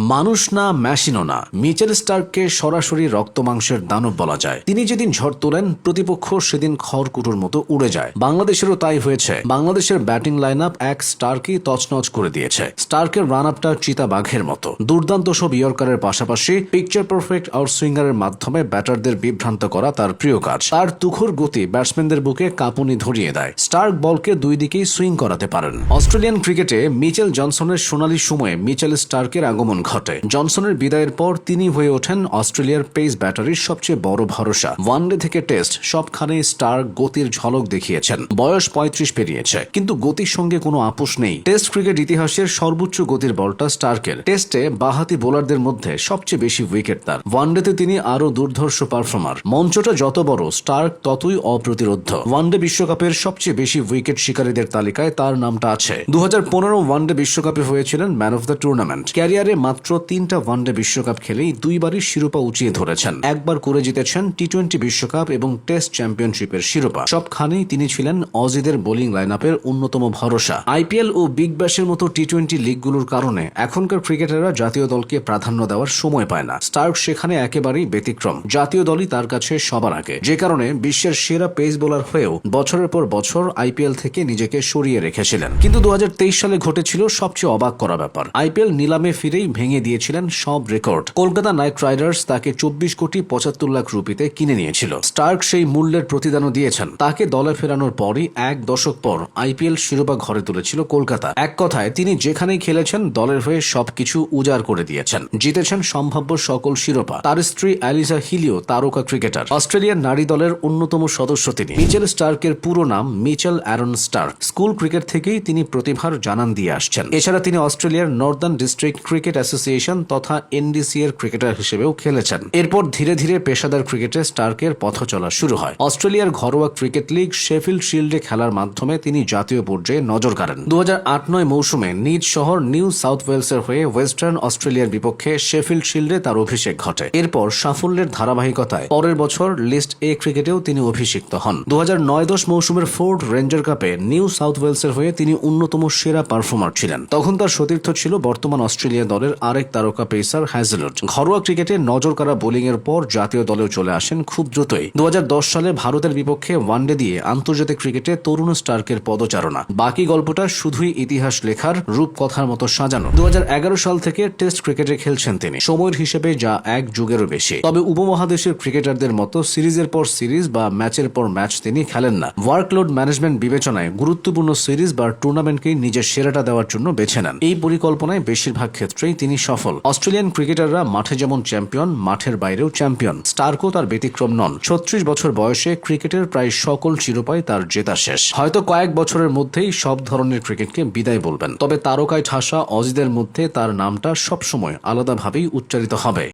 মানুষ না মেশিনও না, মিচেল স্টার্ককে সরাসরি রক্তমাংসের দানব বলা যায়। তিনি যেদিন ঝড় তোলেন, প্রতিপক্ষ সেদিন খড়কুটোর মতো উড়ে যায়। বাংলাদেশেরও তাই হয়েছে। বাংলাদেশের ব্যাটিং লাইন আপ এক স্টার্কই তছনছ করে দিয়েছে। স্টার্কের রান আপটা চিতাবাঘের মতো। দুর্দান্ত সব ইয়র্কারের পাশাপাশি পিকচার পারফেক্ট আউটসুইঙ্গারের মাধ্যমে ব্যাটারদের বিভ্রান্ত করা তার প্রিয় কাজ। তার তুখোর গতি ব্যাটসম্যানদের বুকে কাঁপুনি ধরিয়ে দেয়। স্টার্ক বলকে দুই দিকেই সুইং করাতে পারেন। অস্ট্রেলিয়ান ক্রিকেটে মিচেল জনসনের সোনালী সময়ে মিচেল স্টার্কের আগমন ঘটে। জনসনের বিদায়ের পর তিনি হয়ে ওঠেন অস্ট্রেলিয়ার পেস ব্যাটারির সবচেয়ে বড় ভরসা। ওয়ানডে থেকে টেস্ট সবখানে স্টার্ক গতির ঝলক দেখিয়েছেন। বয়স 35 পেরিয়েছে, কিন্তু গতির সঙ্গে কোনো আপোষ নেই। টেস্ট ক্রিকেট ইতিহাসের সর্বোচ্চ গতির বলটা স্টার্কের। টেস্টে বাঁহাতি বোলারদের মধ্যে সবচেয়ে বেশি উইকেট তার। ওয়ানডেতে তিনি আরো দুর্ধর্ষ পারফর্মার। মঞ্চটা যত বড়, স্টার্ক ততই অপ্রতিরোধ্য। ওয়ানডে বিশ্বকাপের সবচেয়ে বেশি উইকেট শিকারীদের তালিকায় তার নামটা আছে। 2015 ওয়ানডে বিশ্বকাপে হয়েছিলেন ম্যান অফ দ্য টুর্নামেন্ট। ক্যারিয়ারে মাত্র 3টা ওয়ানডে বিশ্বকাপ খেলেই দুইবারই শিরোপা উঁচিয়ে ধরেছেন। একবার করে জিতেছেন টি-20 বিশ্বকাপ এবং টেস্ট চ্যাম্পিয়নশিপের শিরোপা। সবখানেই তিনি ছিলেন অজিদের বোলিং লাইন আপের অন্যতম ভরসা। আইপিএল ও বিগ ব্যাশের মতো টি-20 লিগগুলোর কারণে এখনকার ক্রিকেটাররা জাতীয় দলকে প্রাধান্য দেওয়ার সময় পায় না। স্টার্ক সেখানে একেবারেই ব্যতিক্রম। জাতীয় দলই তার কাছে সবার আগে, যে কারণে বিশ্বের সেরা পেস বোলার হয়েও বছরের পর বছর আইপিএল থেকে নিজেকে সরিয়ে রেখেছিলেন। কিন্তু 2023 সালে ঘটেছিল সবচেয়ে অবাক করা ব্যাপার। আইপিএল নিলামে ফিরেই ভেঙে দিয়েছিলেন সব রেকর্ড। কলকাতা নাইট রাইডার্স তাকে 24 কোটি 75 লাখ রুপিতে কিনে নিয়েছিল। স্টার্ক সেই মূল্যের প্রতিদানও দিয়েছেন। তাকে দলে ফেরানোর পরই এক দশক পর আইপিএল শিরোপা ঘরে তুলেছিল কলকাতা। এক কথায় তিনি যেখানেই খেলেছেন দলের হয়ে সবকিছু উজাড় করে দিয়েছেন। জিতেছেন সম্ভাব্য সকল শিরোপা। তার স্ত্রী অ্যালিসা হিলিও তারকা ক্রিকেটার। অস্ট্রেলিয়ার নারী দলের অন্যতম সদস্য তিনি। মিচেল স্টার্কের পুরো নাম Mitchell Aaron Starc. School cricket থেকেই তিনি প্রতিভার জানান দিয়ে আসছেন। এছাড়া তিনি অস্ট্রেলিয়ার নর্দার্ন ডিস্ট্রিক্ট ক্রিকেট অ্যাসোসিয়েশন তথা এনডিসি এর ক্রিকেটার হিসেবেও খেলেছেন। এরপর ধীরে ধীরে পেশাদার ক্রিকেটে স্টার্কের পথ চলা শুরু হয়। অস্ট্রেলিয়ার ঘরোয়া ক্রিকেট লিগ শেফিল্ড শিল্ডে খেলার মাধ্যমে তিনি জাতীয় পর্যায়ে নজর কাড়েন। 2008-9 মৌসুমে নিজ শহর নিউ সাউথ ওয়েলসের হয়ে ওয়েস্টার্ন অস্ট্রেলিয়ার বিপক্ষে শেফিল্ড শিল্ডে তার অভিষেক ঘটে। এরপর সাফল্যের ধারাবাহিকতায় পরের বছর লিস্ট এ ক্রিকেটেও তিনি অভিষিক্ত হন। 2009-10 মৌসুমের ফোর্ড রেঞ্জার কাপে নিউ সাউথ ওয়েলসের হয়ে তিনি অন্যতম সেরা পারফর্মার ছিলেন। তখন তার সতীর্থ ছিল বর্তমান অস্ট্রেলিয়া দলের আরেক তারকা পেসার হ্যাজেলউড। ঘরোয়া ক্রিকেটে নজর কাড়া বোলিং এর পর জাতীয় দলেও চলে আসেন খুব দ্রুতই। 2010 সালে ভারতের বিপক্ষে ওয়ানডে দিয়ে আন্তর্জাতিক ক্রিকেটে তরুণ স্টার্কের পদচারণা। বাকি গল্পটা শুধুই ইতিহাস লেখার রূপকথার মতো সাজানো। 2011 সাল থেকে টেস্ট ক্রিকেটে খেলছেন তিনি, সময়ের হিসেবে যা এক যুগেরও বেশি। তবে উপমহাদেশের ক্রিকেটারদের মতো সিরিজের পর সিরিজ বা ম্যাচের পর ম্যাচ তিনি খেলেন না। ওয়ার্কলোড ম্যানেজমেন্ট বিবেচনায় গুরুত্বপূর্ণ সিরিজ বা টুর্নামেন্টকেই নিজের সেরাটা দেওয়ার জন্য বেছে নেন। এই পরিকল্পনায় বেশিরভাগ ক্ষেত্রেই তিনি সফল। অস্ট্রেলিয়ান ক্রিকেটাররা মাঠে যেমন চ্যাম্পিয়ন, মাঠের বাইরেও চ্যাম্পিয়ন। স্টার্কও তার ব্যতিক্রম নন। 36 বছর বয়সে ক্রিকেটের প্রায় সকল শিরোপাই তার জেতা শেষ। হয়তো কয়েক বছরের মধ্যেই সব ধরনের ক্রিকেটকে বিদায় বলবেন, তবে তারকায় ঠাসা অজিদের মধ্যে তার নামটা সবসময় আলাদাভাবেই উচ্চারিত হবে।